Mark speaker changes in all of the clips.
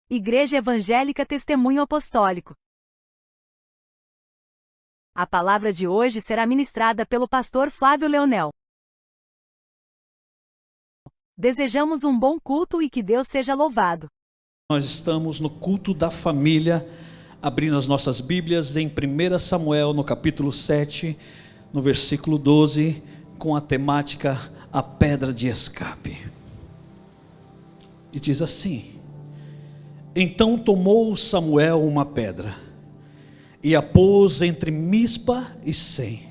Speaker 1: Igreja Evangélica Testemunho Apostólico. A palavra de hoje será ministrada pelo pastor Flávio Leonel. Desejamos um bom culto e que Deus seja louvado.
Speaker 2: Nós estamos no culto da família, abrindo as nossas Bíblias em 1 Samuel, no capítulo 7, no versículo 12, com a temática A Pedra de Escape. E diz assim: Então tomou Samuel uma pedra, e a pôs entre Mispa e Sem,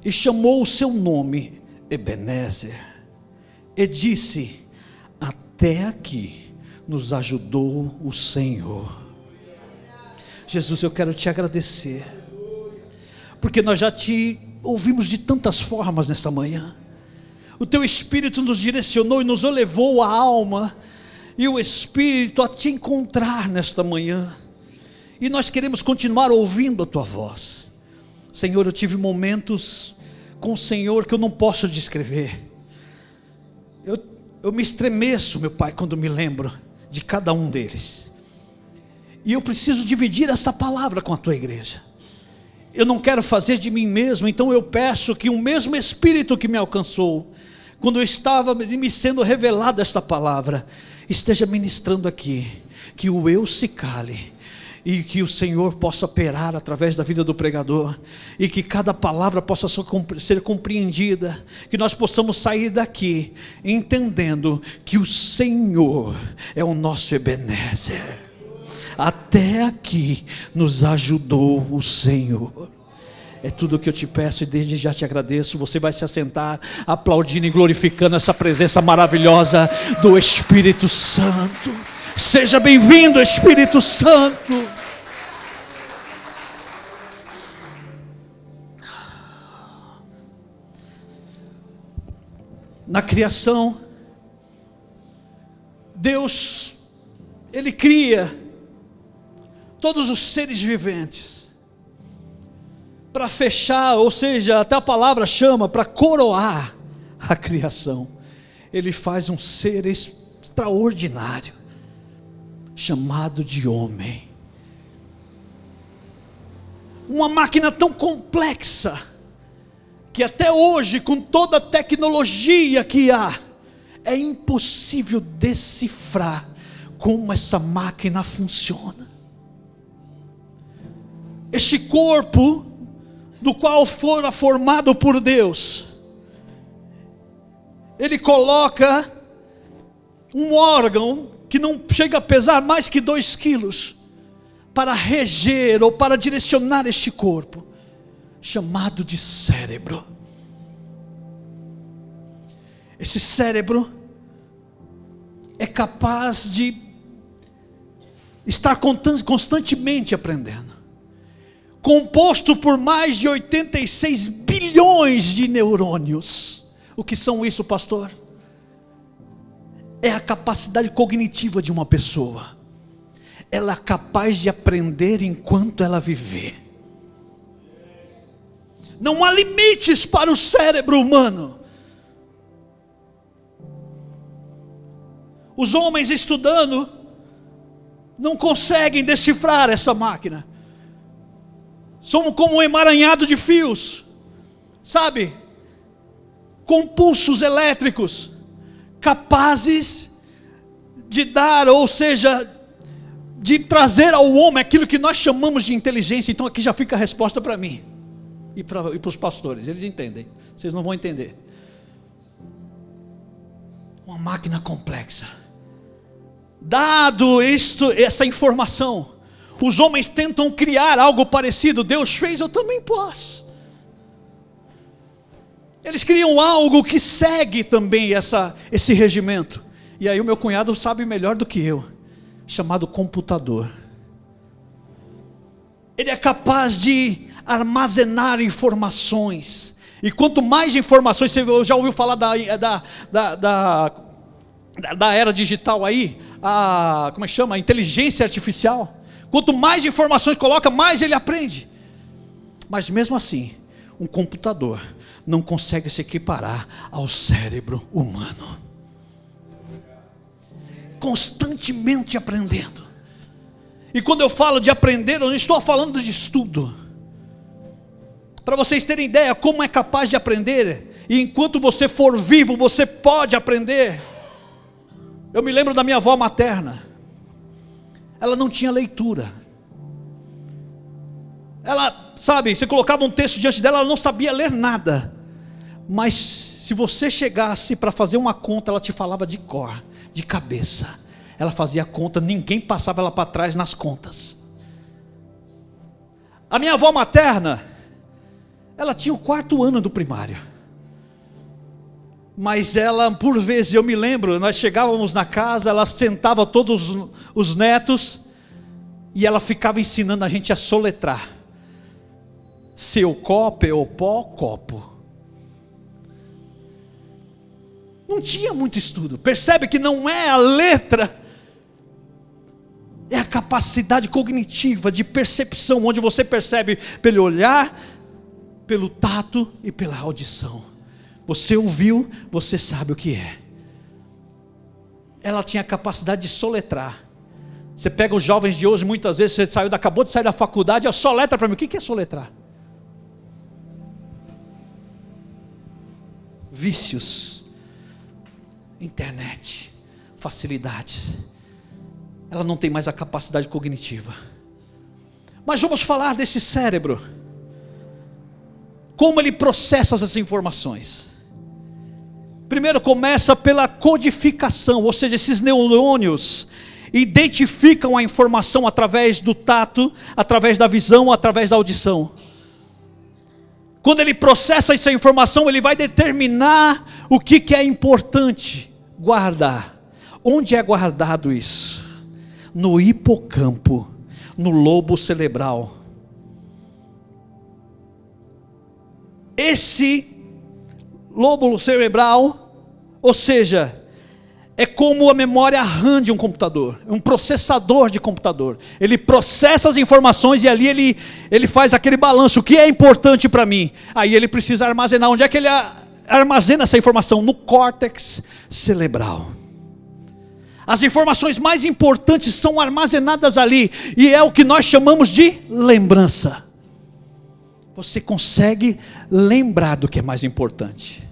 Speaker 2: e chamou o seu nome Ebenezer, e disse: Até aqui nos ajudou o Senhor. Jesus, eu quero te agradecer, porque nós já te ouvimos de tantas formas nesta manhã. O teu Espírito nos direcionou e nos elevou a alma e o Espírito a te encontrar nesta manhã, e nós queremos continuar ouvindo a tua voz. Senhor, eu tive momentos com o Senhor que eu não posso descrever. Eu me estremeço, meu Pai, quando me lembro de cada um deles, e eu preciso dividir essa palavra com a tua igreja. Eu não quero fazer de mim mesmo, então eu peço que o mesmo Espírito que me alcançou quando eu estava me sendo revelada esta palavra, esteja ministrando aqui, que o eu se cale, e que o Senhor possa operar através da vida do pregador, e que cada palavra possa ser compreendida, que nós possamos sair daqui entendendo que o Senhor é o nosso Ebenezer. Até aqui nos ajudou o Senhor. É tudo o que eu te peço e desde já te agradeço. Você vai se assentar, aplaudindo e glorificando essa presença maravilhosa do Espírito Santo. Seja bem-vindo, Espírito Santo. Na criação, Deus, Ele cria todos os seres viventes para fechar, ou seja, até a palavra chama, para coroar a criação. Ele faz um ser extraordinário, chamado de homem. Uma máquina tão complexa, que até hoje, com toda a tecnologia que há, é impossível decifrar como essa máquina funciona. Este corpo, do qual fora formado por Deus, Ele coloca um órgão que não chega a pesar mais que 2 quilos, para reger ou para direcionar este corpo, chamado de cérebro. Esse cérebro é capaz de estar constantemente aprendendo, composto por mais de 86 bilhões de neurônios. O que são isso, pastor? É a capacidade cognitiva de uma pessoa. Ela é capaz de aprender enquanto ela viver. Não há limites para o cérebro humano. Os homens estudando não conseguem decifrar essa máquina. Somos como um emaranhado de fios, sabe? Com pulsos elétricos, capazes de dar, ou seja, de trazer ao homem aquilo que nós chamamos de inteligência. Então aqui já fica a resposta para mim e para os pastores, eles entendem, vocês não vão entender. Uma máquina complexa. Dado essa informação, os homens tentam criar algo parecido. Deus fez, eu também posso. Eles criam algo que segue também esse regimento. E aí o meu cunhado sabe melhor do que eu, chamado computador. Ele é capaz de armazenar informações. E quanto mais informações, você já ouviu falar da era digital aí? Como é que chama? A inteligência artificial. Quanto mais informações coloca, mais ele aprende. Mas mesmo assim, um computador não consegue se equiparar ao cérebro humano. constantemente aprendendo. E quando eu falo de aprender, eu não estou falando de estudo. Para vocês terem ideia como é capaz de aprender, e enquanto você for vivo, você pode aprender. Eu me lembro da minha avó materna. Ela não tinha leitura. Ela, sabe, você colocava um texto diante dela, ela não sabia ler nada. Mas se você chegasse para fazer uma conta, ela te falava de cor, de cabeça. Ela fazia conta, ninguém passava ela para trás nas contas. A minha avó materna, ela tinha o 4º ano do primário. Mas ela, por vezes, eu me lembro, nós chegávamos na casa, ela sentava todos os netos, e ela ficava ensinando a gente a soletrar. Seu copo, eu pó, copo. Não tinha muito estudo. Percebe que não é a letra, é a capacidade cognitiva de percepção, onde você percebe pelo olhar, pelo tato e pela audição. Você ouviu, você sabe o que é. Ela tinha a capacidade de soletrar. Você pega os jovens de hoje, muitas vezes você acabou de sair da faculdade, soletra para mim. O que é soletrar? Vícios, internet, facilidades. Ela não tem mais a capacidade cognitiva. Mas vamos falar desse cérebro. Como ele processa essas informações. Primeiro começa pela codificação, ou seja, esses neurônios identificam a informação através do tato, através da visão, através da audição. Quando ele processa essa informação, ele vai determinar o que é importante guardar. Onde é guardado isso? No hipocampo, no lobo cerebral. Esse lobo cerebral, ou seja, é como a memória RAM de um computador, um processador de computador. Ele processa as informações e ali ele faz aquele balanço, o que é importante para mim. Aí ele precisa armazenar. Onde é que ele armazena essa informação? No córtex cerebral. As informações mais importantes são armazenadas ali, e é o que nós chamamos de lembrança. Você consegue lembrar do que é mais importante.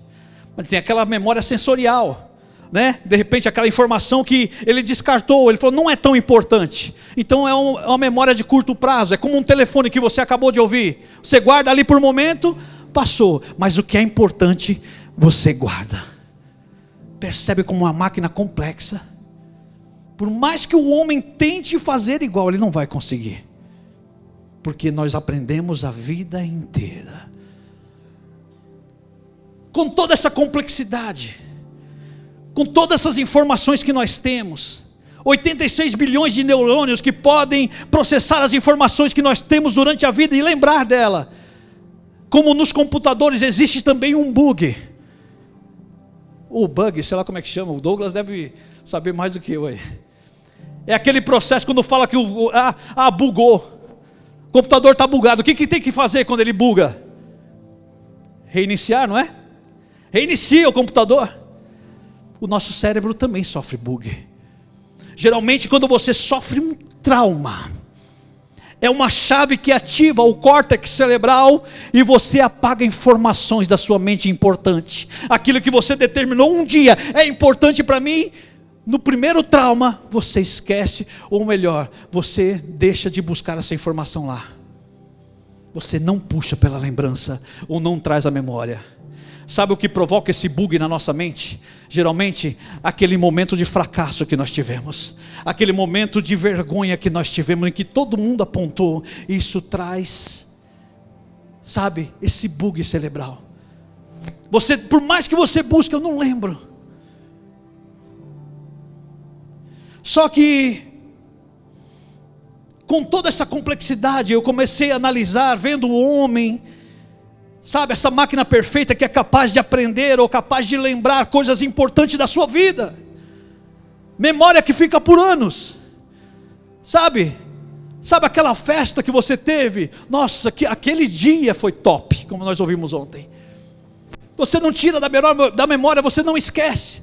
Speaker 2: Mas tem aquela memória sensorial, né? De repente aquela informação que ele descartou, ele falou, não é tão importante. Então é uma memória de curto prazo, é como um telefone que você acabou de ouvir. Você guarda ali por um momento, passou. Mas o que é importante, você guarda. Percebe como uma máquina complexa. Por mais que o homem tente fazer igual, ele não vai conseguir. Porque nós aprendemos a vida inteira. Com toda essa complexidade, com todas essas informações que nós temos, 86 bilhões de neurônios que podem processar as informações que nós temos durante a vida e lembrar dela. Como nos computadores existe também um bug. O bug, sei lá como é que chama, o Douglas deve saber mais do que eu aí. É aquele processo quando fala que bugou. O computador está bugado. O que tem que fazer quando ele buga? Reiniciar, não é? Reinicia o computador. O nosso cérebro também sofre bug. Geralmente quando você sofre um trauma, é uma chave que ativa o córtex cerebral e você apaga informações da sua mente importante. Aquilo que você determinou um dia é importante para mim. No primeiro trauma, você esquece, ou melhor, você deixa de buscar essa informação lá. Você não puxa pela lembrança, ou não traz a memória. Sabe o que provoca esse bug na nossa mente? Geralmente, aquele momento de fracasso que nós tivemos. Aquele momento de vergonha que nós tivemos, em que todo mundo apontou. Isso traz, sabe, esse bug cerebral. Você, por mais que você busque, eu não lembro. Só que, com toda essa complexidade, eu comecei a analisar, vendo o homem, sabe, essa máquina perfeita que é capaz de aprender ou capaz de lembrar coisas importantes da sua vida. Memória que fica por anos. Sabe aquela festa que você teve? Nossa, aquele dia foi top, como nós ouvimos ontem. Você não tira da memória, você não esquece.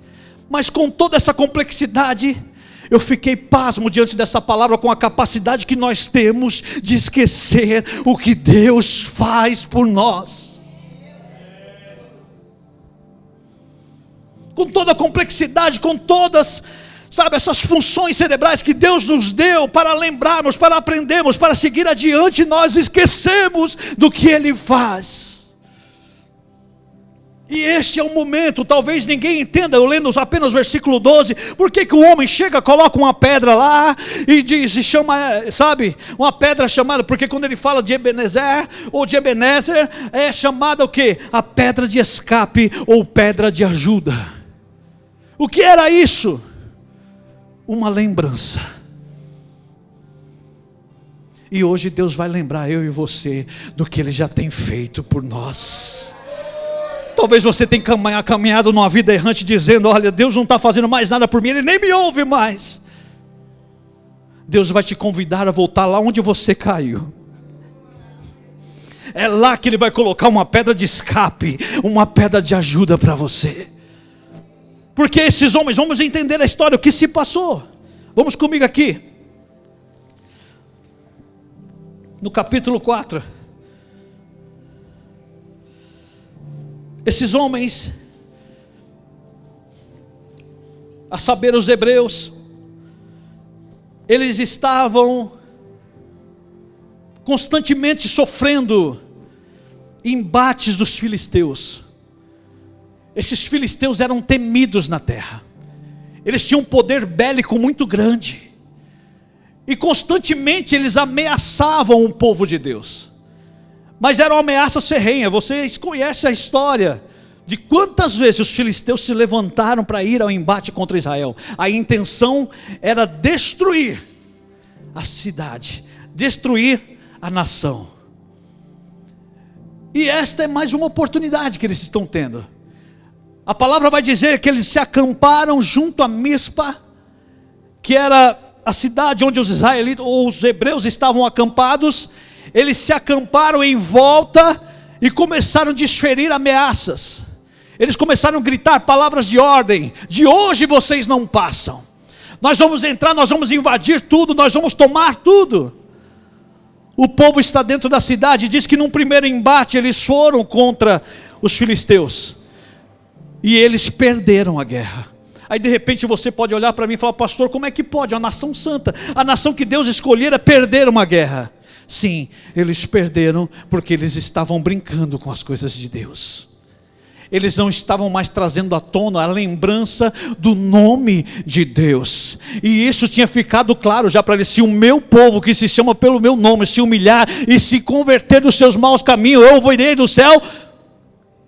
Speaker 2: Mas com toda essa complexidade, Eu fiquei pasmo diante dessa palavra, com a capacidade que nós temos de esquecer o que Deus faz por nós. Com toda a complexidade, com todas, sabe, essas funções cerebrais que Deus nos deu para lembrarmos, para aprendermos, para seguir adiante, nós esquecemos do que Ele faz. E este é o momento, talvez ninguém entenda, eu lendo apenas o versículo 12, por que o homem chega, coloca uma pedra lá, e diz, e chama, sabe, uma pedra chamada, porque quando ele fala de Ebenezer, ou de Ebenezer, é chamada o quê? A pedra de escape, ou pedra de ajuda. O que era isso? Uma lembrança. E hoje Deus vai lembrar eu e você, do que Ele já tem feito por nós. Talvez você tenha caminhado numa vida errante dizendo, olha, Deus não está fazendo mais nada por mim, Ele nem me ouve mais. Deus vai te convidar a voltar lá onde você caiu. É lá que Ele vai colocar uma pedra de escape, uma pedra de ajuda para você. Porque esses homens, vamos entender a história, o que se passou. Vamos comigo aqui. No capítulo 4. Esses homens, a saber os hebreus, eles estavam constantemente sofrendo embates dos filisteus. Esses filisteus eram temidos na terra, eles tinham um poder bélico muito grande, e constantemente eles ameaçavam o povo de Deus. Mas eram ameaças ferrenhas. Vocês conhecem a história de quantas vezes os filisteus se levantaram para ir ao embate contra Israel. A intenção era destruir a cidade, destruir a nação. E esta é mais uma oportunidade que eles estão tendo. A palavra vai dizer que eles se acamparam junto a Mispa, que era a cidade onde os israelitas ou os hebreus estavam acampados. Eles se acamparam em volta e começaram a desferir ameaças. Eles começaram a gritar palavras de ordem: de hoje vocês não passam, nós vamos entrar, nós vamos invadir tudo, nós vamos tomar tudo. O povo está dentro da cidade. Diz que num primeiro embate eles foram contra os filisteus, e eles perderam a guerra. Aí de repente você pode olhar para mim e falar, pastor, como é que pode? A nação santa, a nação que Deus escolhera, perder uma guerra. Sim, eles perderam porque eles estavam brincando com as coisas de Deus. Eles não estavam mais trazendo à tona a lembrança do nome de Deus. E isso tinha ficado claro já para eles: se o meu povo, que se chama pelo meu nome, se humilhar e se converter dos seus maus caminhos, eu virei do céu.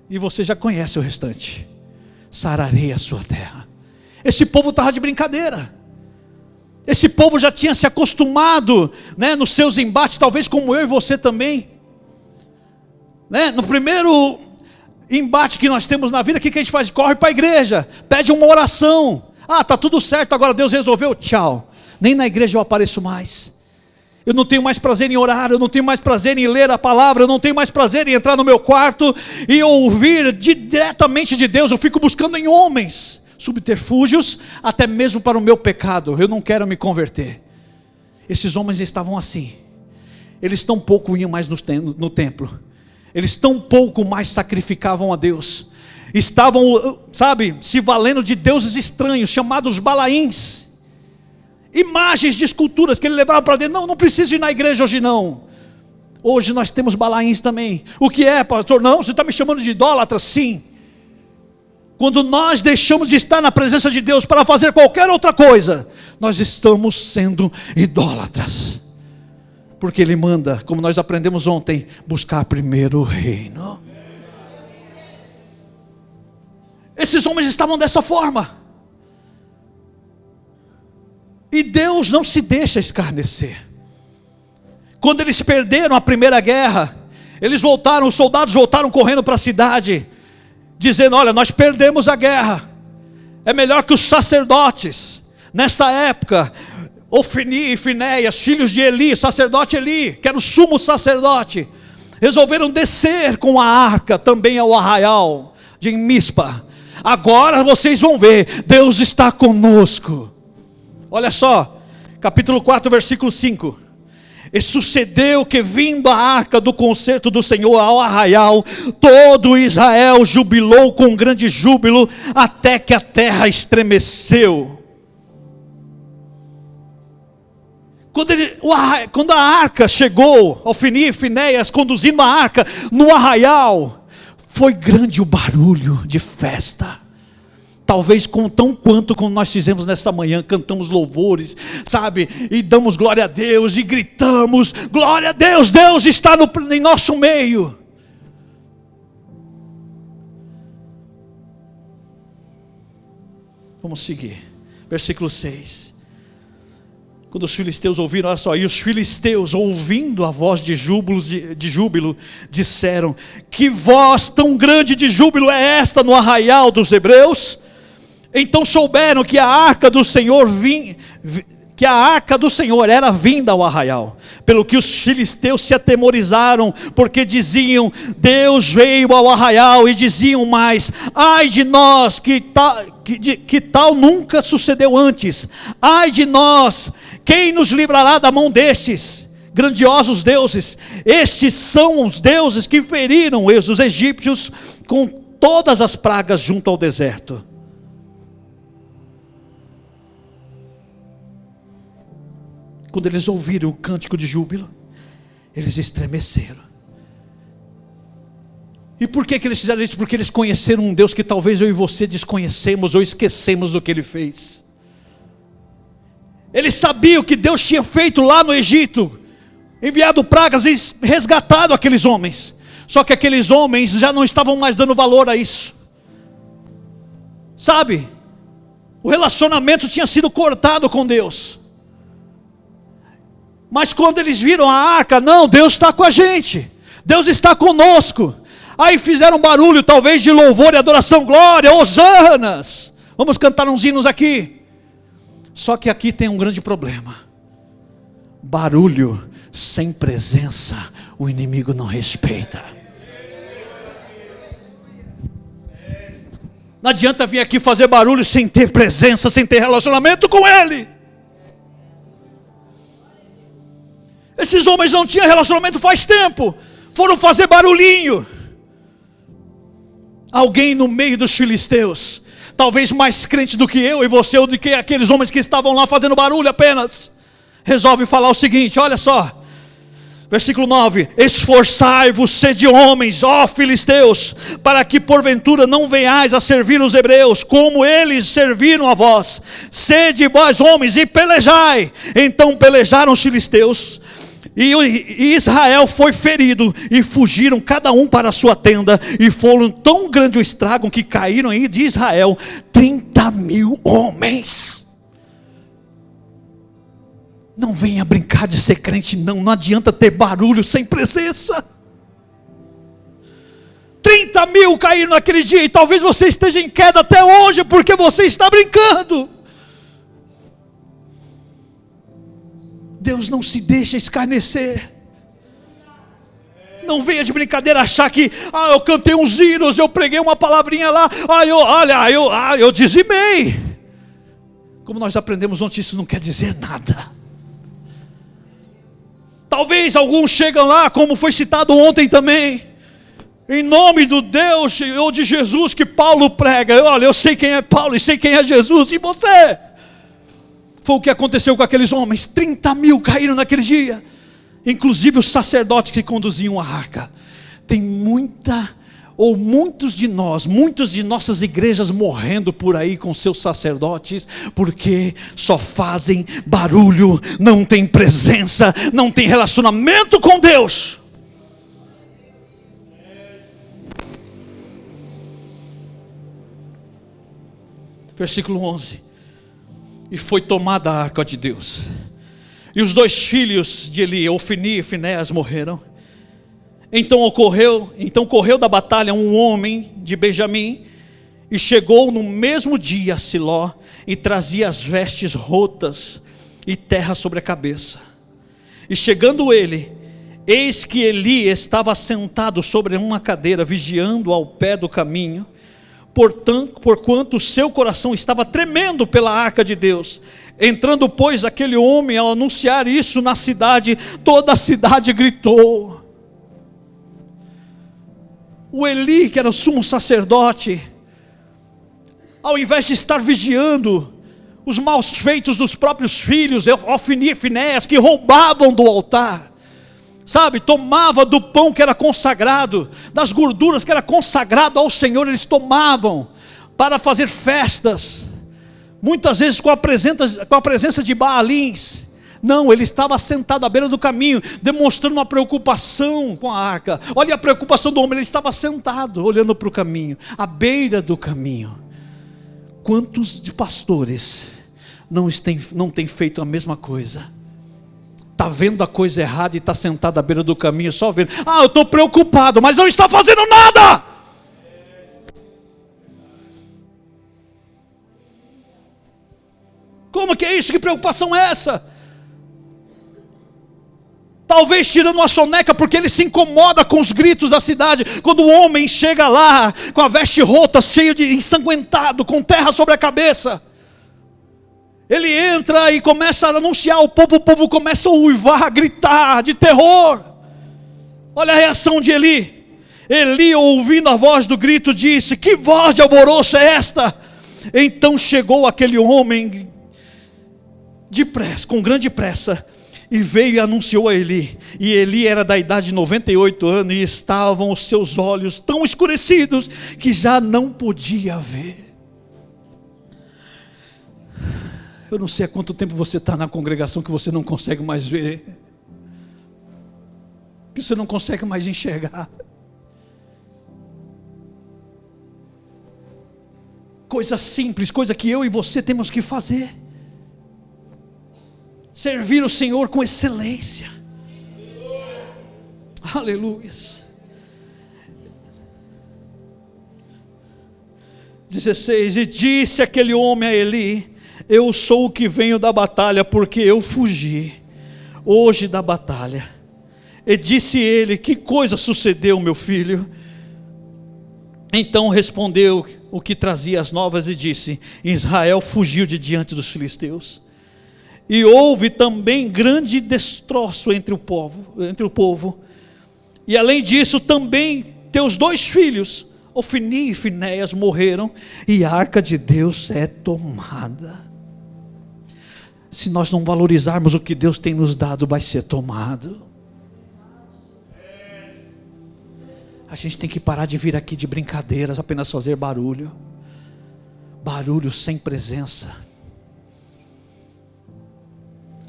Speaker 2: E você já conhece o restante: sararei a sua terra. Esse povo estava de brincadeira. Esse povo já tinha se acostumado, né, nos seus embates, talvez como eu e você também, né? No primeiro embate que nós temos na vida, o que a gente faz? Corre para a igreja, pede uma oração. Ah, está tudo certo, agora Deus resolveu, tchau. Nem na igreja eu apareço mais. Eu não tenho mais prazer em orar, eu não tenho mais prazer em ler a palavra, eu não tenho mais prazer em entrar no meu quarto e ouvir diretamente de Deus. Eu fico buscando em homens subterfúgios, até mesmo para o meu pecado. Eu não quero me converter. Esses homens estavam assim. Eles tão pouco iam mais no templo, eles tão pouco mais sacrificavam a Deus, estavam, sabe, se valendo de deuses estranhos, chamados Balaíns, imagens de esculturas que ele levava para dentro. Não precisa ir na igreja hoje não. Hoje nós temos Balaíns também. O que é, pastor? Não, você está me chamando de idólatra? Sim. Quando nós deixamos de estar na presença de Deus para fazer qualquer outra coisa, nós estamos sendo idólatras. Porque Ele manda, como nós aprendemos ontem, buscar primeiro o reino. Esses homens estavam dessa forma. E Deus não se deixa escarnecer. Quando eles perderam a primeira guerra, eles voltaram, os soldados voltaram correndo para a cidade, dizendo: olha, nós perdemos a guerra. É melhor que os sacerdotes, nessa época, Ofni e Finéias, filhos de Eli, sacerdote Eli, que era o sumo sacerdote, resolveram descer com a arca também ao arraial de Mispa. Agora vocês vão ver, Deus está conosco. Olha só, capítulo 4, versículo 5. E sucedeu que, vindo a arca do concerto do Senhor ao arraial, todo Israel jubilou com grande júbilo, até que a terra estremeceu. Quando a arca chegou, Ofni e Finéias conduzindo a arca no arraial, foi grande o barulho de festa. Talvez tão quanto como nós fizemos nessa manhã, cantamos louvores, sabe? E damos glória a Deus, e gritamos, glória a Deus, Deus está em nosso meio. Vamos seguir, versículo 6. Quando os filisteus ouviram, olha só, e os filisteus, ouvindo a voz de júbilo, disseram: que voz tão grande de júbilo é esta no arraial dos hebreus? Então souberam que a arca do Senhor era vinda ao arraial, pelo que os filisteus se atemorizaram, porque diziam: Deus veio ao arraial, e diziam mais: ai de nós, que tal nunca sucedeu antes, ai de nós, quem nos livrará da mão destes grandiosos deuses? Estes são os deuses que feriram os egípcios com todas as pragas junto ao deserto. Quando eles ouviram o cântico de júbilo, eles estremeceram. E por que eles fizeram isso? Porque eles conheceram um Deus que talvez eu e você desconhecemos ou esquecemos do que Ele fez. Eles sabiam que Deus tinha feito lá no Egito, enviado pragas e resgatado aqueles homens. Só que aqueles homens já não estavam mais dando valor a isso. Sabe? O relacionamento tinha sido cortado com Deus. Mas quando eles viram a arca, não, Deus está com a gente, Deus está conosco. Aí fizeram barulho, talvez de louvor e adoração, glória, hosanas. Vamos cantar uns hinos aqui. Só que aqui tem um grande problema: barulho sem presença, o inimigo não respeita. Não adianta vir aqui fazer barulho sem ter presença, sem ter relacionamento com Ele. Esses homens não tinham relacionamento faz tempo, foram fazer barulhinho. Alguém no meio dos filisteus, talvez mais crente do que eu e você, ou do que aqueles homens que estavam lá fazendo barulho apenas, resolve falar o seguinte, olha só, versículo 9: esforçai-vos, sede homens, ó filisteus, para que porventura não venhais a servir os hebreus, como eles serviram a vós. Sede vós homens e pelejai. Então pelejaram os filisteus, e Israel foi ferido, e fugiram cada um para a sua tenda, e foram tão grande o estrago que caíram aí de Israel 30.000 homens. Não venha brincar de ser crente, não adianta ter barulho sem presença. 30.000 caíram naquele dia, e talvez você esteja em queda até hoje, porque você está brincando. Deus não se deixa escarnecer. Não venha de brincadeira achar que, eu cantei uns hinos, eu preguei uma palavrinha lá, eu dizimei. Como nós aprendemos ontem, isso não quer dizer nada. Talvez alguns chegam lá, como foi citado ontem também, em nome do Deus ou de Jesus que Paulo prega. Olha, eu sei quem é Paulo e sei quem é Jesus, e você? Foi o que aconteceu com aqueles homens. 30.000 caíram naquele dia, inclusive os sacerdotes que conduziam a arca. Tem muitos de nossas igrejas morrendo por aí com seus sacerdotes, porque só fazem barulho, não tem presença, não tem relacionamento com Deus. Versículo 11: e foi tomada a arca de Deus, e os 2 filhos de Eli, Ofni e Finéias, morreram. Então correu da batalha um homem de Benjamim, e chegou no mesmo dia a Siló, e trazia as vestes rotas e terra sobre a cabeça. E chegando ele, eis que Eli estava sentado sobre uma cadeira, vigiando ao pé do caminho, porquanto o seu coração estava tremendo pela arca de Deus. Entrando, pois, aquele homem ao anunciar isso na cidade, toda a cidade gritou. O Eli, que era o sumo sacerdote, ao invés de estar vigiando os maus feitos dos próprios filhos, Ofni e Finéias, que roubavam do altar, sabe, tomava do pão que era consagrado, das gorduras que era consagrado ao Senhor, eles tomavam para fazer festas, muitas vezes com a presença de Baalins. Não, ele estava sentado à beira do caminho, demonstrando uma preocupação com a arca. Olha a preocupação do homem, ele estava sentado, olhando para o caminho, à beira do caminho. Quantos de pastores não têm feito a mesma coisa? Está vendo a coisa errada e está sentado à beira do caminho, só vendo. Eu estou preocupado, mas não está fazendo nada. Como que é isso? Que preocupação é essa? Talvez tirando uma soneca, porque ele se incomoda com os gritos da cidade. Quando o homem chega lá, com a veste rota, cheio de ensanguentado, com terra sobre a cabeça, ele entra e começa a anunciar, o povo começa a uivar, a gritar de terror. Olha a reação de Eli. Eli, ouvindo a voz do grito, disse: que voz de alvoroço é esta? Então chegou aquele homem depressa, com grande pressa, e veio e anunciou a Eli. E Eli era da idade de 98 anos, e estavam os seus olhos tão escurecidos, que já não podia ver. Eu não sei há quanto tempo você está na congregação que você não consegue mais ver, que você não consegue mais enxergar. Coisa simples, coisa que eu e você temos que fazer. Servir o Senhor com excelência. Aleluia. 16, e disse aquele homem a Eli: eu sou o que venho da batalha, porque eu fugi hoje da batalha. E disse ele: que coisa sucedeu, meu filho? Então respondeu o que trazia as novas e disse: Israel fugiu de diante dos filisteus. E houve também grande destroço entre o povo. E além disso, também teus 2 filhos, Ofni e Finéias, morreram, e a arca de Deus é tomada. Se nós não valorizarmos o que Deus tem nos dado, vai ser tomado. A gente tem que parar de vir aqui de brincadeiras, apenas fazer barulho. Barulho sem presença.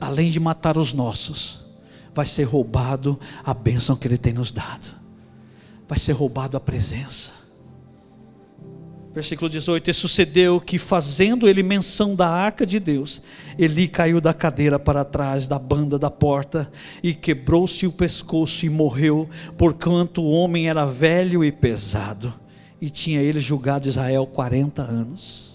Speaker 2: Além de matar os nossos, vai ser roubado a bênção que Ele tem nos dado. Vai ser roubado a presença. Versículo 18, e sucedeu que, fazendo ele menção da arca de Deus, Eli caiu da cadeira para trás da banda da porta, e quebrou-se o pescoço e morreu, porquanto o homem era velho e pesado, e tinha ele julgado Israel 40 anos.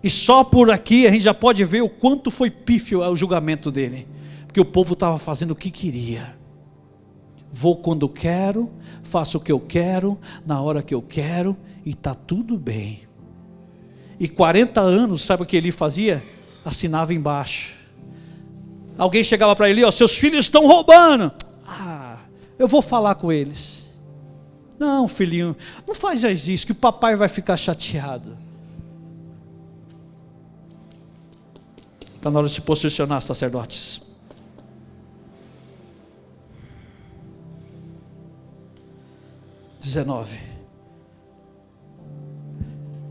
Speaker 2: E só por aqui a gente já pode ver o quanto foi pífio o julgamento dele, porque o povo estava fazendo o que queria. Vou quando quero, faço o que eu quero, na hora que eu quero, e está tudo bem. E 40 anos, sabe o que ele fazia? Assinava embaixo. Alguém chegava para ele: seus filhos estão roubando. Eu vou falar com eles. Não, filhinho, não faz isso, que o papai vai ficar chateado. Está na hora de se posicionar, sacerdotes.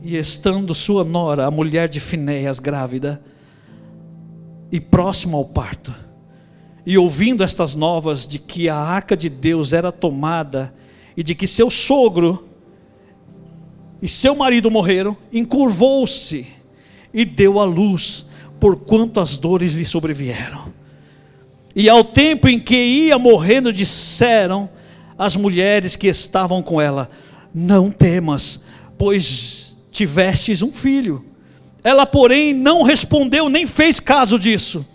Speaker 2: E estando sua nora, a mulher de Finéias, grávida e próxima ao parto, e ouvindo estas novas de que a arca de Deus era tomada, e de que seu sogro e seu marido morreram, encurvou-se e deu à luz, porquanto as dores lhe sobrevieram. E ao tempo em que ia morrendo, disseram as mulheres que estavam com ela: não temas, pois tivestes um filho. Ela, porém, não respondeu, nem fez caso disso,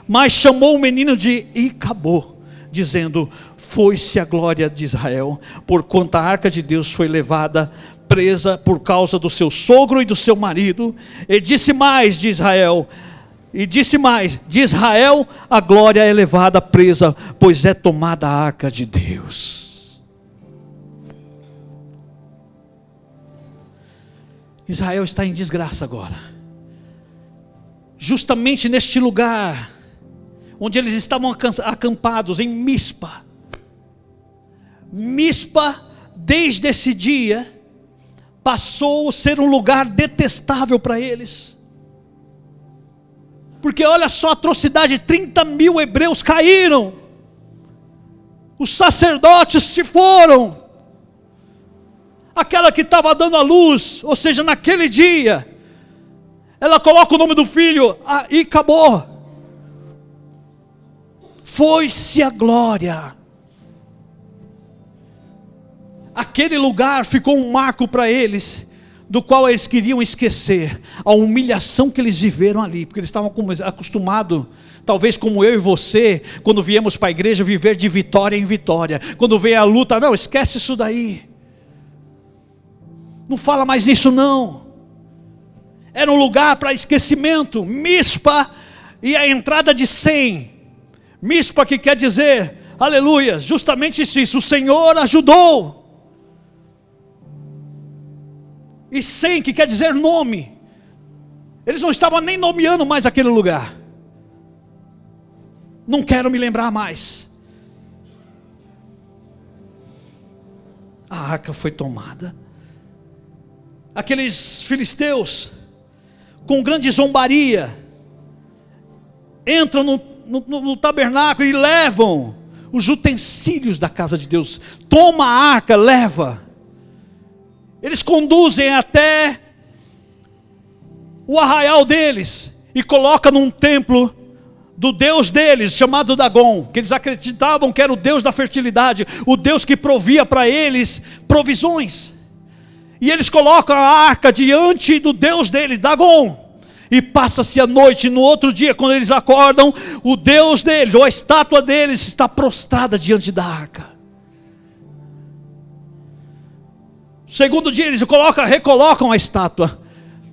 Speaker 2: mas chamou o menino de Icabô, dizendo: foi-se a glória de Israel, porquanto a arca de Deus foi levada presa por causa do seu sogro e do seu marido. E disse mais de Israel, de Israel a glória é levada presa, pois é tomada a arca de Deus. Israel está em desgraça agora, justamente neste lugar, onde eles estavam acampados em Mispa. Mispa, desde esse dia, passou a ser um lugar detestável para eles. Porque olha só a atrocidade, 30.000 hebreus caíram. Os sacerdotes se foram. Aquela que estava dando a luz, ou seja, naquele dia, ela coloca o nome do filho e acabou. Foi-se a glória. Aquele lugar ficou um marco para eles, do qual eles queriam esquecer a humilhação que eles viveram ali, porque eles estavam acostumados, talvez como eu e você, quando viemos para a igreja, viver de vitória em vitória. Quando veio a luta, não, esquece isso daí, não fala mais nisso não. Era um lugar para esquecimento. Mispa e a entrada de Sem. Mispa, que quer dizer, aleluia, justamente isso, o Senhor ajudou. E Sem, que quer dizer nome. Eles não estavam nem nomeando mais aquele lugar. Não quero me lembrar mais. A arca foi tomada. Aqueles filisteus, com grande zombaria, entram no tabernáculo e levam os utensílios da casa de Deus. Toma a arca, leva. Eles conduzem até o arraial deles e colocam num templo do Deus deles, chamado Dagon, que eles acreditavam que era o Deus da fertilidade, o Deus que provia para eles provisões. E eles colocam a arca diante do Deus deles, Dagon. E passa-se a noite, no outro dia, quando eles acordam, o Deus deles, ou a estátua deles, está prostrada diante da arca. Segundo dia, eles recolocam a estátua.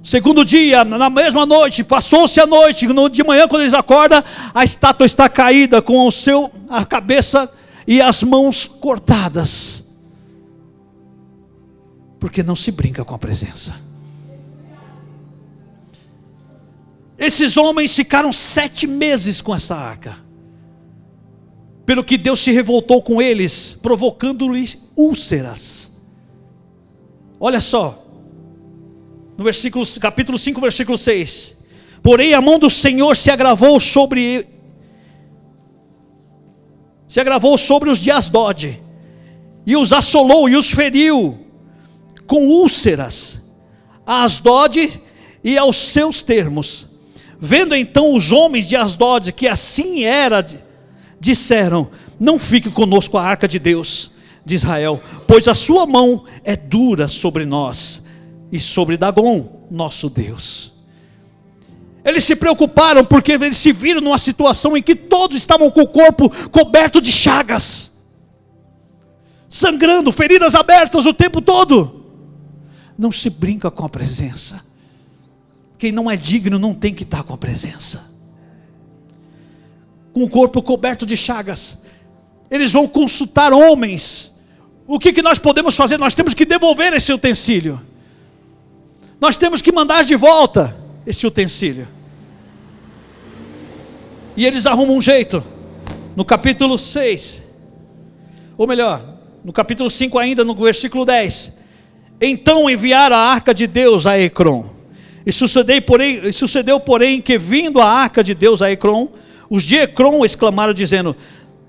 Speaker 2: Segundo dia, na mesma noite, passou-se a noite, de manhã, quando eles acordam, a estátua está caída, com a cabeça e as mãos cortadas. Porque não se brinca com a presença. Esses homens ficaram 7 meses com essa arca, pelo que Deus se revoltou com eles, provocando-lhes úlceras. Olha só, no capítulo 5, versículo 6. Porém a mão do Senhor se agravou sobre os de Asdod, e os assolou e os feriu com úlceras a Asdod e aos seus termos. Vendo então os homens de Asdod que assim era, disseram: não fique conosco a arca de Deus de Israel, pois a sua mão é dura sobre nós e sobre Dagon, nosso Deus. Eles se preocuparam porque eles se viram numa situação em que todos estavam com o corpo coberto de chagas, sangrando, feridas abertas o tempo todo. Não se brinca com a presença. Quem não é digno não tem que estar com a presença. Com o corpo coberto de chagas, eles vão consultar homens. O que nós podemos fazer? Nós temos que devolver esse utensílio. Nós temos que mandar de volta esse utensílio. E eles arrumam um jeito. No capítulo 6, ou melhor, no capítulo 5 ainda, no versículo 10. Então enviaram a arca de Deus a Ecrom. E sucedeu, porém, que vindo a arca de Deus a Ecrom, os de Ecrom exclamaram dizendo: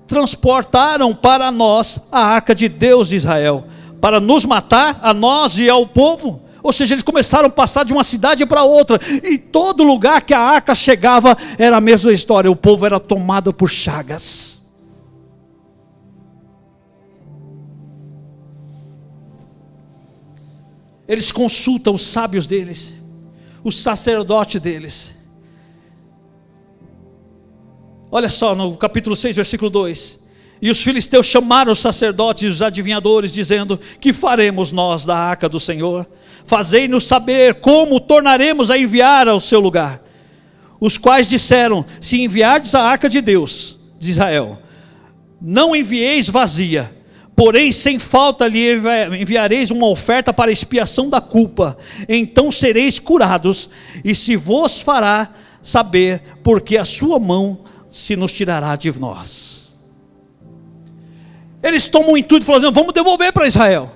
Speaker 2: transportaram para nós a arca de Deus de Israel, para nos matar, a nós e ao povo. Ou seja, eles começaram a passar de uma cidade para outra, e todo lugar que a arca chegava, era a mesma história, o povo era tomado por chagas. Eles consultam os sábios deles, os sacerdotes deles. Olha só no capítulo 6, versículo 2. E os filisteus chamaram os sacerdotes e os adivinhadores, dizendo: que faremos nós da arca do Senhor? Fazei-nos saber como tornaremos a enviar ao seu lugar. Os quais disseram: se enviardes a arca de Deus, de Israel, não envieis vazia, porém sem falta lhe enviareis uma oferta para expiação da culpa, então sereis curados, e se vos fará saber, porque a sua mão se nos tirará de nós. Eles tomam o intuito e falam assim: vamos devolver para Israel,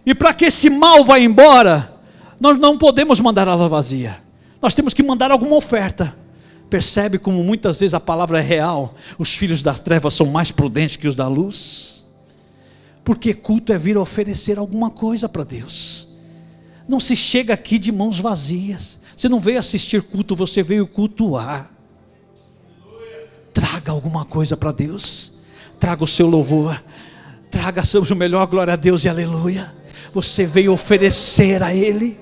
Speaker 2: e para que esse mal vá embora, nós não podemos mandar ela vazia, nós temos que mandar alguma oferta. Percebe como muitas vezes a palavra é real? Os filhos das trevas são mais prudentes que os da luz, porque culto é vir oferecer alguma coisa para Deus. Não se chega aqui de mãos vazias. Você não veio assistir culto, você veio cultuar. Traga alguma coisa para Deus, traga o seu louvor, traga o melhor, glória a Deus e aleluia. Você veio oferecer a Ele.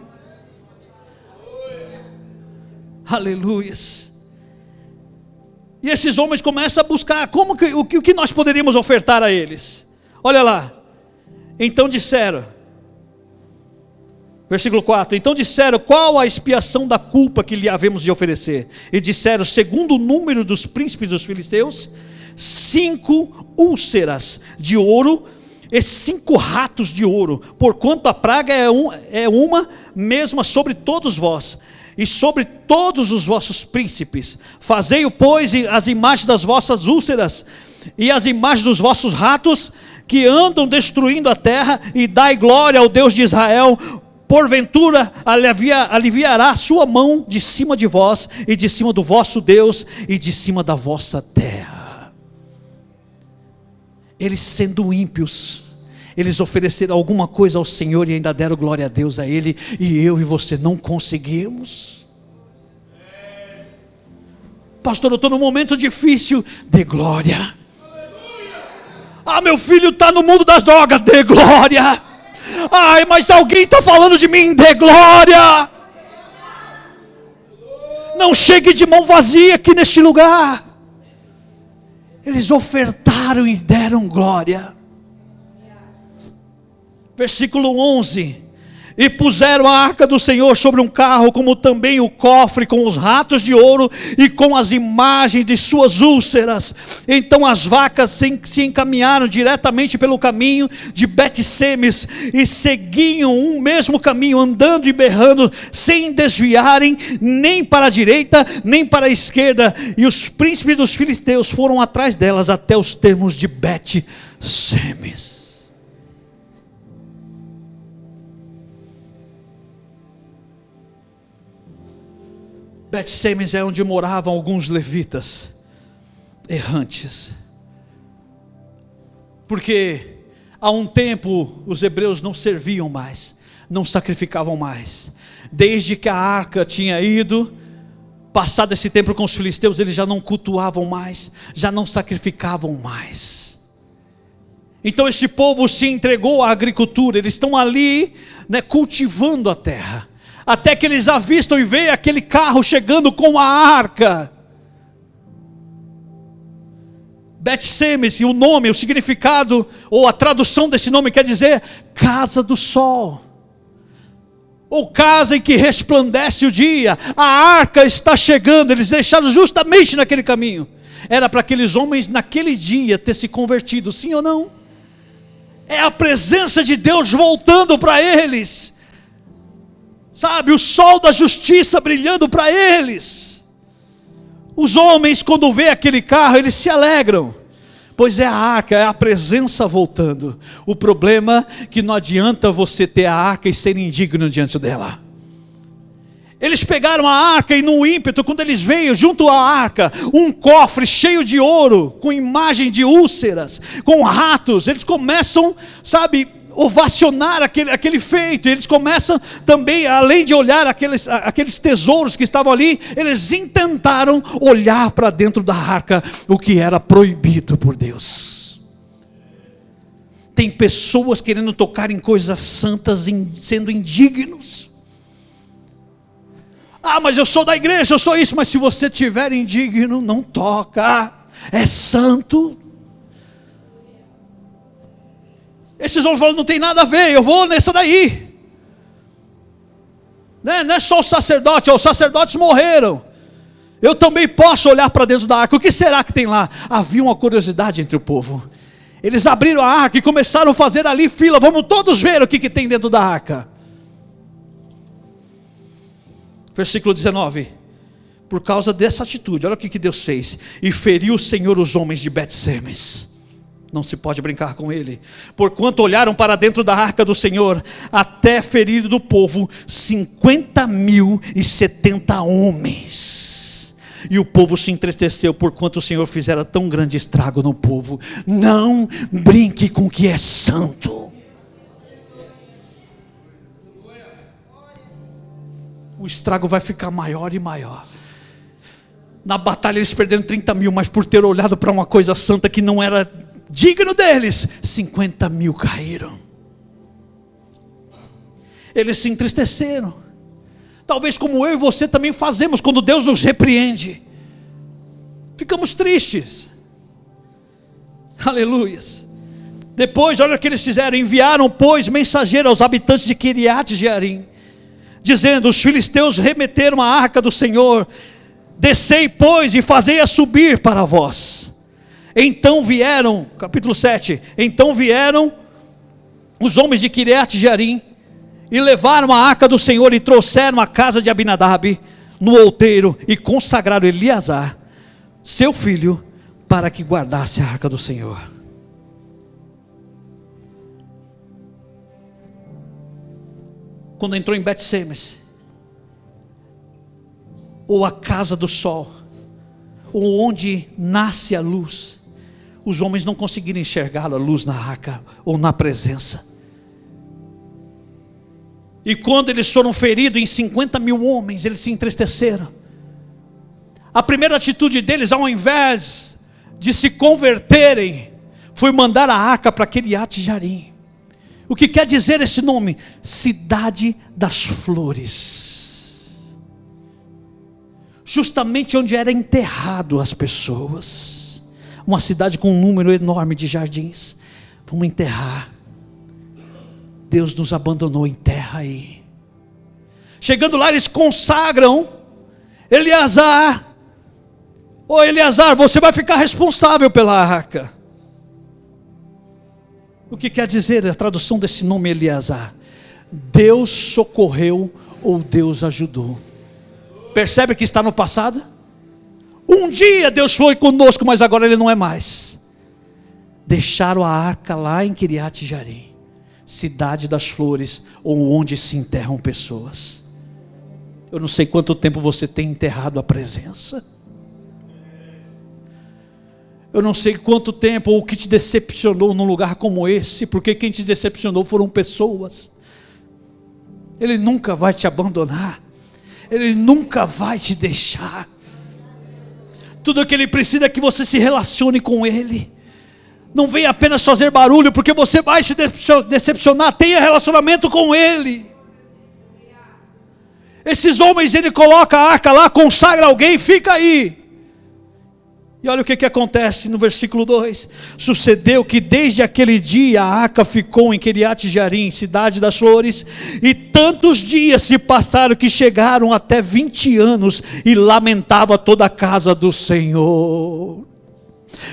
Speaker 2: Aleluias. E esses homens começam a buscar o que nós poderíamos ofertar a eles. Olha lá. Então disseram, versículo 4: então disseram: qual a expiação da culpa que lhe havemos de oferecer? E disseram, segundo o número dos príncipes dos filisteus, 5 úlceras de ouro e 5 ratos de ouro, porquanto a praga é uma mesma sobre todos vós e sobre todos os vossos príncipes. Fazei-o, pois, as imagens das vossas úlceras e as imagens dos vossos ratos, que andam destruindo a terra, e dai glória ao Deus de Israel. Porventura aliviará a sua mão de cima de vós, e de cima do vosso Deus, e de cima da vossa terra. Eles, sendo ímpios, eles ofereceram alguma coisa ao Senhor e ainda deram glória a Deus a Ele, e eu e você não conseguimos. Pastor, eu estou num momento difícil. Dê glória. Ah, meu filho está no mundo das drogas. Dê glória. Ai, mas alguém está falando de mim. Dê glória. Não chegue de mão vazia aqui neste lugar. Eles ofertaram e deram glória. Versículo 11: e puseram a arca do Senhor sobre um carro, como também o cofre com os ratos de ouro e com as imagens de suas úlceras. Então as vacas se encaminharam diretamente pelo caminho de Bet-Semes e seguiam um mesmo caminho, andando e berrando, sem desviarem nem para a direita nem para a esquerda. E os príncipes dos filisteus foram atrás delas até os termos de Bet-Semes. Bet-Semes é onde moravam alguns levitas errantes, porque há um tempo os hebreus não serviam mais, não sacrificavam mais. Desde que a arca tinha ido, passado esse tempo com os filisteus, eles já não cultuavam mais, já não sacrificavam mais. Então esse povo se entregou à agricultura. Eles estão ali, cultivando a terra, até que eles avistam e veem aquele carro chegando com a arca. Bet-Semes, e o nome, o significado, ou a tradução desse nome quer dizer casa do sol, ou casa em que resplandece o dia. A arca está chegando. Eles deixaram justamente naquele caminho. Era para aqueles homens naquele dia ter se convertido, sim ou não? É a presença de Deus voltando para eles. Sabe, o sol da justiça brilhando para eles. Os homens, quando vê aquele carro, eles se alegram, pois é a arca, é a presença voltando. O problema é que não adianta você ter a arca e ser indigno diante dela. Eles pegaram a arca e no ímpeto, quando eles veio junto à arca, um cofre cheio de ouro, com imagem de úlceras, com ratos, eles começam, ovacionar aquele feito. Eles começam também, além de olhar aqueles tesouros que estavam ali, eles intentaram olhar para dentro da arca, o que era proibido por Deus. Tem pessoas querendo tocar em coisas santas, sendo indignos. Ah, mas eu sou da igreja, eu sou isso. Mas se você estiver indigno, não toca. É santo. Esses homens falam, não tem nada a ver, eu vou nessa daí. Não é só o sacerdote, os sacerdotes morreram. Eu também posso olhar para dentro da arca. O que será que tem lá? Havia uma curiosidade entre o povo. Eles abriram a arca e começaram a fazer ali fila. Vamos todos ver o que tem dentro da arca. Versículo 19. Por causa dessa atitude, olha o que Deus fez. E feriu o Senhor os homens de Bet-Semes. Não se pode brincar com ele. Porquanto olharam para dentro da arca do Senhor, até ferir do povo 50.070 homens. E o povo se entristeceu, porquanto o Senhor fizera tão grande estrago no povo. Não brinque com o que é santo. O estrago vai ficar maior e maior. Na batalha eles perderam 30 mil, mas por ter olhado para uma coisa santa que não era digno deles, 50 mil caíram. Eles se entristeceram. Talvez como eu e você também fazemos quando Deus nos repreende. Ficamos tristes. Aleluias. Depois, olha o que eles fizeram. Enviaram, pois, mensageiro aos habitantes de Quiriate-Jearim, dizendo: os filisteus remeteram a arca do Senhor. Descei, pois, e fazei-a subir para vós. Então vieram, capítulo 7. Então vieram os homens de Quiriate-Jearim e levaram a arca do Senhor e trouxeram a casa de Abinadab no outeiro e consagraram Eleazar, seu filho, para que guardasse a arca do Senhor. Quando entrou em Bet-Semes, ou a casa do sol, ou onde nasce a luz, os homens não conseguiram enxergar a luz na arca ou na presença. E quando eles foram feridos em 50 mil homens, eles se entristeceram. A primeira atitude deles, ao invés de se converterem, foi mandar a arca para Quiriate-Jearim. O que quer dizer esse nome? Cidade das flores. Justamente onde era enterrado as pessoas. Uma cidade com um número enorme de jardins. Vamos enterrar. Deus nos abandonou em terra aí. Chegando lá, eles consagram Eleazar. Ô Eleazar, você vai ficar responsável pela arca. O que quer dizer a tradução desse nome Eleazar? Deus socorreu ou Deus ajudou. Percebe que está no passado? Um dia Deus foi conosco, mas agora Ele não é mais. Deixaram a arca lá em Quiriate-Jearim, cidade das flores, ou onde se enterram pessoas. Eu não sei quanto tempo você tem enterrado a presença. Eu não sei quanto tempo, ou o que te decepcionou num lugar como esse, porque quem te decepcionou foram pessoas. Ele nunca vai te abandonar, Ele nunca vai te deixar. Tudo o que Ele precisa é que você se relacione com Ele. Não venha apenas fazer barulho, porque você vai se decepcionar. Tenha relacionamento com Ele. Esses homens, ele coloca a arca lá, consagra alguém, fica aí. E olha o que acontece no versículo 2. Sucedeu que desde aquele dia a arca ficou em Quiriate-Jearim, cidade das flores, e tantos dias se passaram que chegaram até 20 anos, e lamentava toda a casa do Senhor.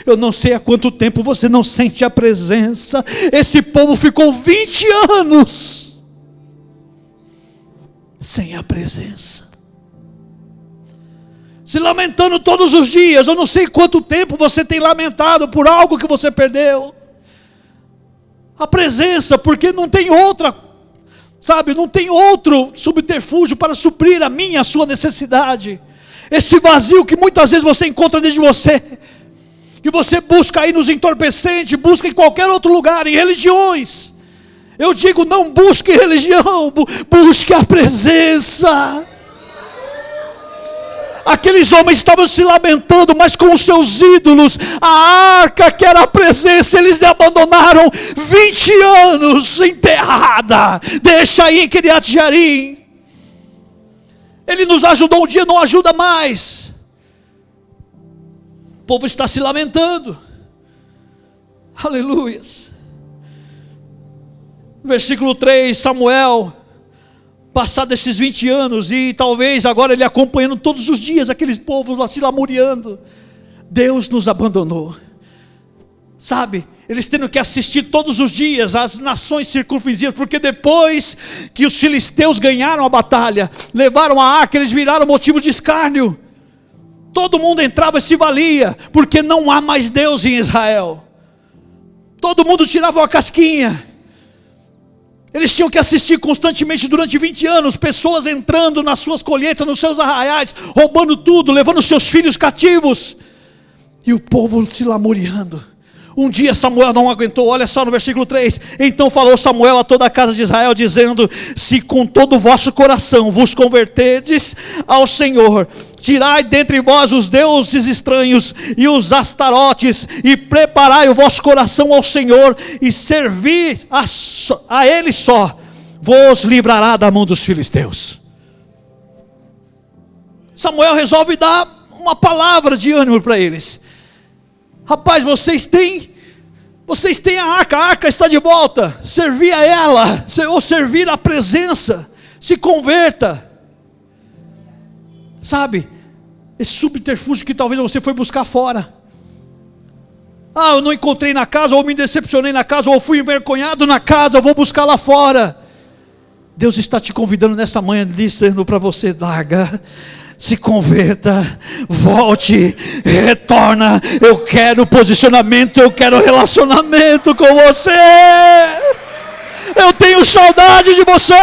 Speaker 2: Eu não sei há quanto tempo você não sente a presença. Esse povo ficou 20 anos sem a presença, se lamentando todos os dias. Eu não sei quanto tempo você tem lamentado por algo que você perdeu. A presença, porque não tem outra, sabe, não tem outro subterfúgio para suprir a minha, a sua necessidade. Esse vazio que muitas vezes você encontra dentro de você, que você busca aí nos entorpecentes, busca em qualquer outro lugar, em religiões. Eu digo, não busque religião, busque a presença. Aqueles homens estavam se lamentando, mas com os seus ídolos, a arca que era a presença, eles abandonaram 20 anos enterrada. Deixa aí em Quiriate-Jearim. Ele nos ajudou um dia, não ajuda mais. O povo está se lamentando. Aleluias. Versículo 3, Samuel, passado esses 20 anos, e talvez agora ele acompanhando todos os dias aqueles povos lá se lamuriando, Deus nos abandonou. Sabe, eles tendo que assistir todos os dias as nações circunvizinhas, porque depois que os filisteus ganharam a batalha, levaram a arca, eles viraram motivo de escárnio. Todo mundo entrava e se valia, porque não há mais Deus em Israel. Todo mundo tirava uma casquinha. Eles tinham que assistir constantemente durante 20 anos, pessoas entrando nas suas colheitas, nos seus arraiais, roubando tudo, levando seus filhos cativos, e o povo se lamuriando. Um dia Samuel não aguentou, olha só no versículo 3, então falou Samuel a toda a casa de Israel, dizendo: se com todo o vosso coração vos converterdes ao Senhor, tirai dentre vós os deuses estranhos e os astarotes, e preparai o vosso coração ao Senhor, e servi a Ele só, vos livrará da mão dos filisteus. Samuel resolve dar uma palavra de ânimo para eles. Rapaz, vocês têm a arca está de volta, servir a ela, ou servir a presença, se converta. Sabe, esse subterfúgio que talvez você foi buscar fora. Eu não encontrei na casa, ou me decepcionei na casa, ou fui envergonhado na casa, eu vou buscar lá fora. Deus está te convidando nessa manhã, dizendo para você: larga, se converta, volte, retorna. Eu quero posicionamento, eu quero relacionamento com você. Eu tenho saudade de você.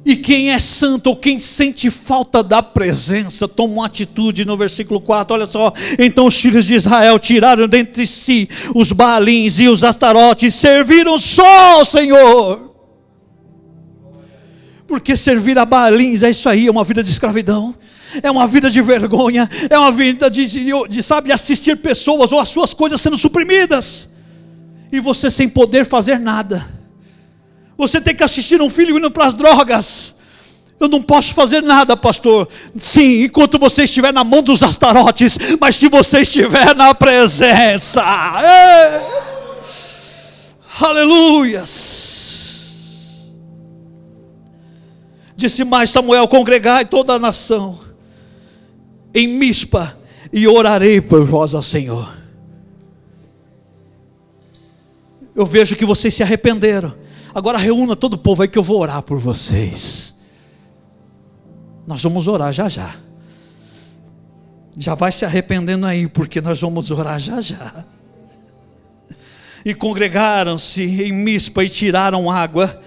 Speaker 2: E quem é santo, ou quem sente falta da presença, toma uma atitude. No versículo 4, olha só: então os filhos de Israel tiraram dentre si os Baalins e os Astarotes, serviram só ao Senhor. Porque servir a Baalins é isso aí, é uma vida de escravidão, é uma vida de vergonha, é uma vida de sabe, assistir pessoas ou as suas coisas sendo suprimidas, e você sem poder fazer nada. Você tem que assistir um filho indo para as drogas. Eu não posso fazer nada, pastor. Sim, enquanto você estiver na mão dos astarotes, mas se você estiver na presença, aleluias. Disse mais Samuel: congregai toda a nação em Mispa, e orarei por vós ao Senhor. Eu vejo que vocês se arrependeram. Agora reúna todo o povo aí que eu vou orar por vocês. Nós vamos orar já já. Já vai se arrependendo aí, porque nós vamos orar já já. E congregaram-se em Mispa e tiraram água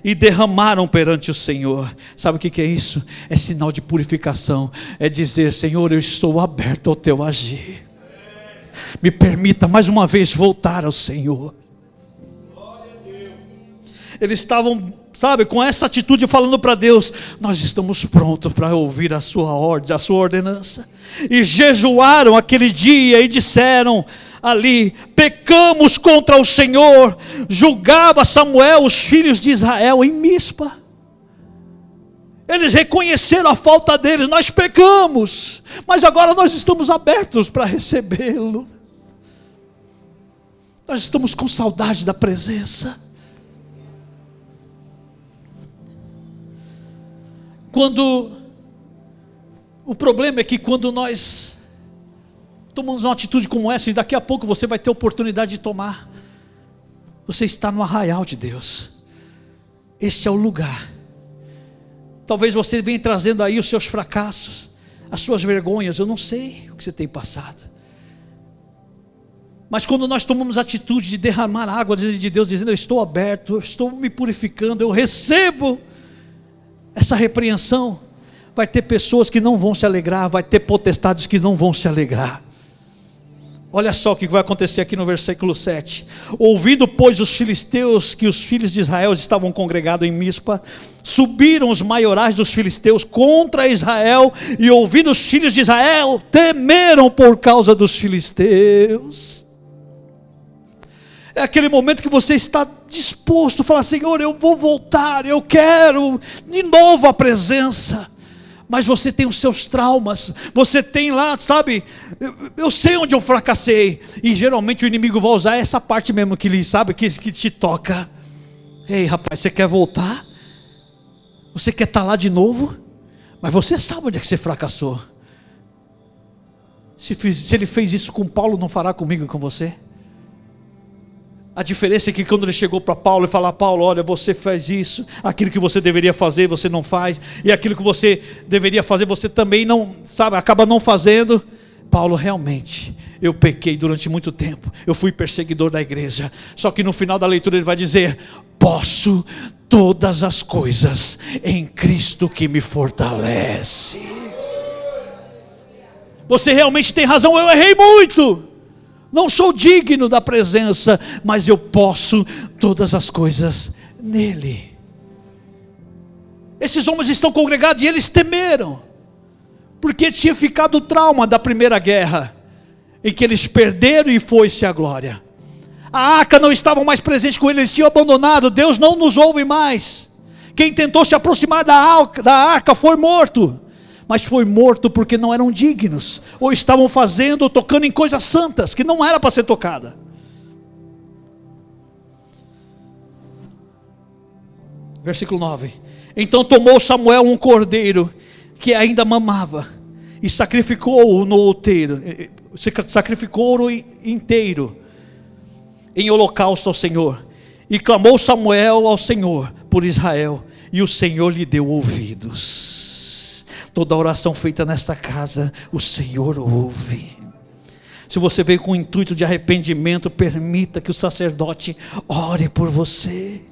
Speaker 2: e derramaram perante o Senhor. Sabe o que é isso? É sinal de purificação. É dizer: Senhor, eu estou aberto ao teu agir. Me permita mais uma vez voltar ao Senhor. Eles estavam, sabe, com essa atitude falando para Deus: nós estamos prontos para ouvir a sua ordem, a sua ordenança. E jejuaram aquele dia e disseram ali: pecamos contra o Senhor. Julgava Samuel os filhos de Israel em Mispa. Eles reconheceram a falta deles: nós pecamos, mas agora nós estamos abertos para recebê-lo. Nós estamos com saudade da presença. O problema é que quando nós tomamos uma atitude como essa, e daqui a pouco você vai ter oportunidade de tomar, você está no arraial de Deus. Este é o lugar. Talvez você venha trazendo aí os seus fracassos, as suas vergonhas. Eu não sei o que você tem passado, mas quando nós tomamos a atitude de derramar água de Deus, dizendo: eu estou aberto, eu estou me purificando, eu recebo essa repreensão, vai ter pessoas que não vão se alegrar, vai ter potestades que não vão se alegrar. Olha só o que vai acontecer aqui no versículo 7. Ouvindo, pois, os filisteus que os filhos de Israel estavam congregados em Mispa, subiram os maiorais dos filisteus contra Israel, e ouvindo os filhos de Israel, temeram por causa dos filisteus. É aquele momento que você está disposto a falar: Senhor, eu vou voltar, eu quero de novo a presença. Mas você tem os seus traumas, você tem lá, sabe, eu sei onde eu fracassei. E geralmente o inimigo vai usar essa parte mesmo que ele sabe, que te toca. Ei rapaz, você quer voltar? Você quer estar lá de novo? Mas você sabe onde é que você fracassou. Se ele fez isso com Paulo, não fará comigo e com você? A diferença é que quando ele chegou para Paulo e falou: Paulo, olha, você faz isso, aquilo que você deveria fazer, você não faz, e aquilo que você deveria fazer, você também não, sabe, acaba não fazendo. Paulo, realmente, eu pequei durante muito tempo, eu fui perseguidor da igreja. Só que no final da leitura ele vai dizer: posso todas as coisas em Cristo que me fortalece. Você realmente tem razão, eu errei muito. Não sou digno da presença, mas eu posso todas as coisas nele. Esses homens estão congregados e eles temeram, porque tinha ficado o trauma da primeira guerra, em que eles perderam e foi-se a glória. A arca não estava mais presente com eles, eles tinham abandonado. Deus não nos ouve mais. Quem tentou se aproximar da arca foi morto. Mas foi morto porque não eram dignos, ou estavam fazendo ou tocando em coisas santas, que não era para ser tocada. Versículo 9. Então tomou Samuel um cordeiro, que ainda mamava, e sacrificou-o no outeiro, sacrificou-o inteiro, em holocausto ao Senhor. E clamou Samuel ao Senhor por Israel, e o Senhor lhe deu ouvidos. Toda oração feita nesta casa, o Senhor ouve. Se você veio com o intuito de arrependimento, permita que o sacerdote ore por você.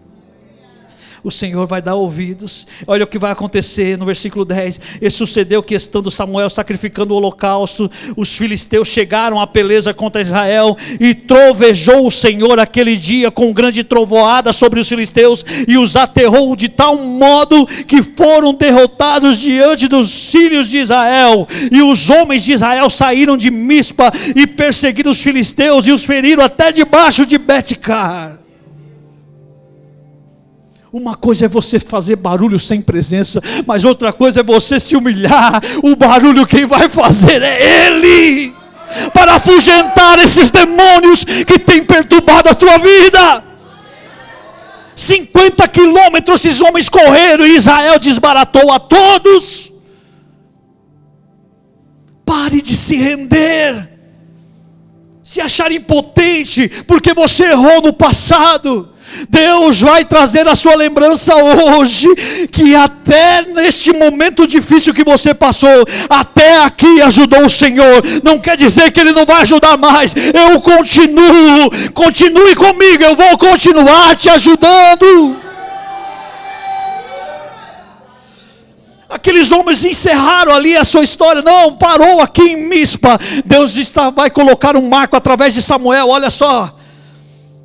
Speaker 2: O Senhor vai dar ouvidos. Olha o que vai acontecer no versículo 10. E sucedeu que, estando Samuel sacrificando o holocausto, os filisteus chegaram à peleja contra Israel, e trovejou o Senhor aquele dia com grande trovoada sobre os filisteus, e os aterrou de tal modo que foram derrotados diante dos filhos de Israel. E os homens de Israel saíram de Mispa e perseguiram os filisteus, e os feriram até debaixo de Bet-car. Uma coisa é você fazer barulho sem presença, mas outra coisa é você se humilhar. O barulho quem vai fazer é Ele, para afugentar esses demônios que têm perturbado a tua vida. 50 quilômetros esses homens correram e Israel desbaratou a todos. Pare de se render, se achar impotente, porque você errou no passado. Deus vai trazer a sua lembrança hoje, que até neste momento difícil que você passou, até aqui ajudou o Senhor. Não quer dizer que Ele não vai ajudar mais. Eu continuo, continue comigo, eu vou continuar te ajudando. Aqueles homens encerraram ali a sua história. Não, parou aqui em Mispa. Deus vai colocar um marco através de Samuel. Olha só,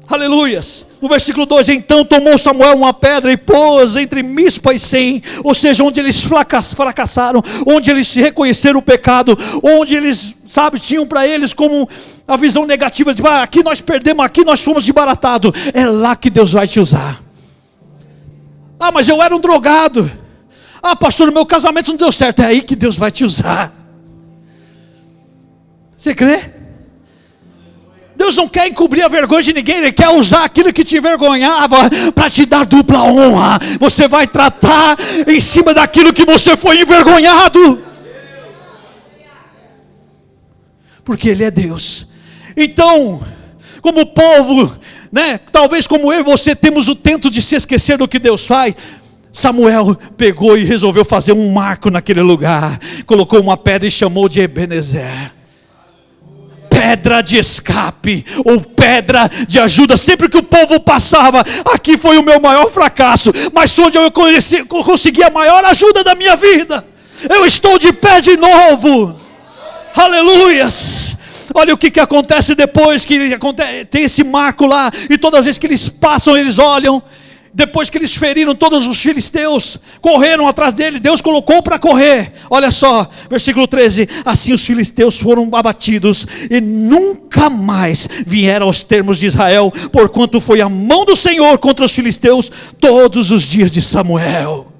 Speaker 2: aleluias. No versículo 2, então tomou Samuel uma pedra e pôs entre Mispa e Sem, ou seja, onde eles fracassaram, onde eles reconheceram o pecado, onde eles, sabe, tinham para eles como a visão negativa de aqui nós perdemos, aqui nós fomos desbaratados. É lá que Deus vai te usar. Ah, mas eu era um drogado. Ah, pastor, o meu casamento não deu certo. É aí que Deus vai te usar. Você crê? Deus não quer encobrir a vergonha de ninguém. Ele quer usar aquilo que te envergonhava para te dar dupla honra. Você vai tratar em cima daquilo que você foi envergonhado, porque Ele é Deus. Então, como povo, né, talvez como eu e você temos o tento de se esquecer do que Deus faz. Samuel pegou e resolveu fazer um marco naquele lugar, colocou uma pedra e chamou de Ebenezer, pedra de escape, ou pedra de ajuda. Sempre que o povo passava, aqui foi o meu maior fracasso, mas onde eu consegui a maior ajuda da minha vida. Eu estou de pé de novo, aleluias. Olha o que acontece depois que tem esse marco lá, e todas as vezes que eles passam, eles olham. Depois que eles feriram todos os filisteus, correram atrás dele, Deus colocou para correr. Olha só, versículo 13. Assim os filisteus foram abatidos, e nunca mais vieram aos termos de Israel, porquanto foi a mão do Senhor contra os filisteus todos os dias de Samuel.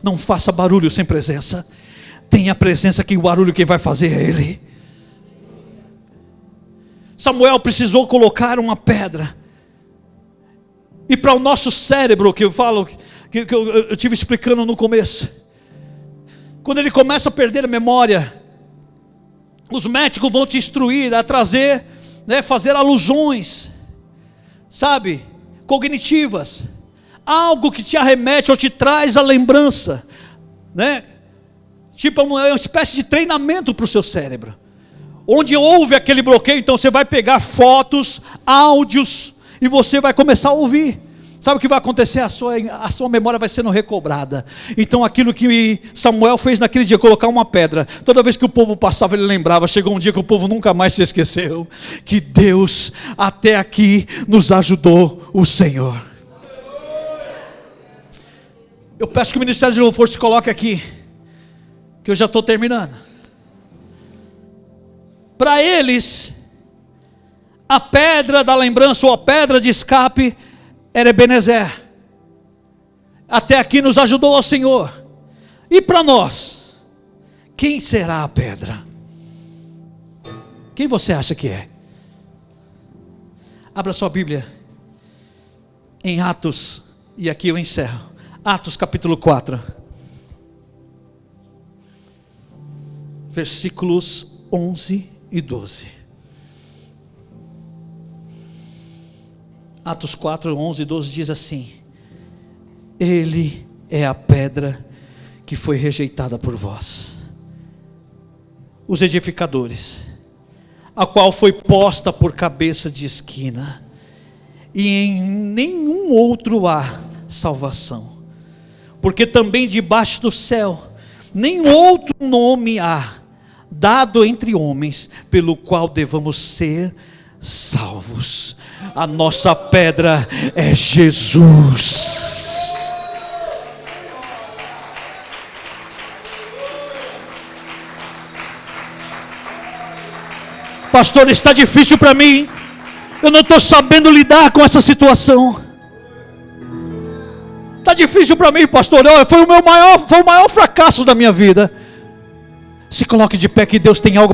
Speaker 2: Não faça barulho sem presença. Tenha presença, que o barulho quem vai fazer é Ele. Samuel precisou colocar uma pedra. E para o nosso cérebro, que eu falo, que eu estive explicando no começo, quando ele começa a perder a memória, os médicos vão te instruir a trazer, fazer alusões, sabe, cognitivas, algo que te arremete ou te traz a lembrança, tipo uma espécie de treinamento para o seu cérebro. Onde houve aquele bloqueio, então você vai pegar fotos, áudios, e você vai começar a ouvir. Sabe o que vai acontecer? A sua memória vai sendo recobrada. Então aquilo que Samuel fez naquele dia, colocar uma pedra, toda vez que o povo passava ele lembrava. Chegou um dia que o povo nunca mais se esqueceu, que Deus até aqui nos ajudou o Senhor. Eu peço que o Ministério de Louvor se coloque aqui, que eu já estou terminando. Para eles, a pedra da lembrança ou a pedra de escape era Ebenezer. Até aqui nos ajudou o Senhor. E para nós, quem será a pedra? Quem você acha que é? Abra sua Bíblia em Atos, e aqui eu encerro. Atos capítulo 4, versículos 11 e 12. Atos 4, 11 e 12 diz assim: Ele é a pedra que foi rejeitada por vós, os edificadores, a qual foi posta por cabeça de esquina, e em nenhum outro há salvação, porque também debaixo do céu nenhum outro nome há dado entre homens, pelo qual devamos ser salvos. A nossa pedra é Jesus. Pastor, está difícil para mim, eu não estou sabendo lidar com essa situação. Está difícil para mim, pastor. Foi o maior fracasso da minha vida. Se coloque de pé, que Deus tem algo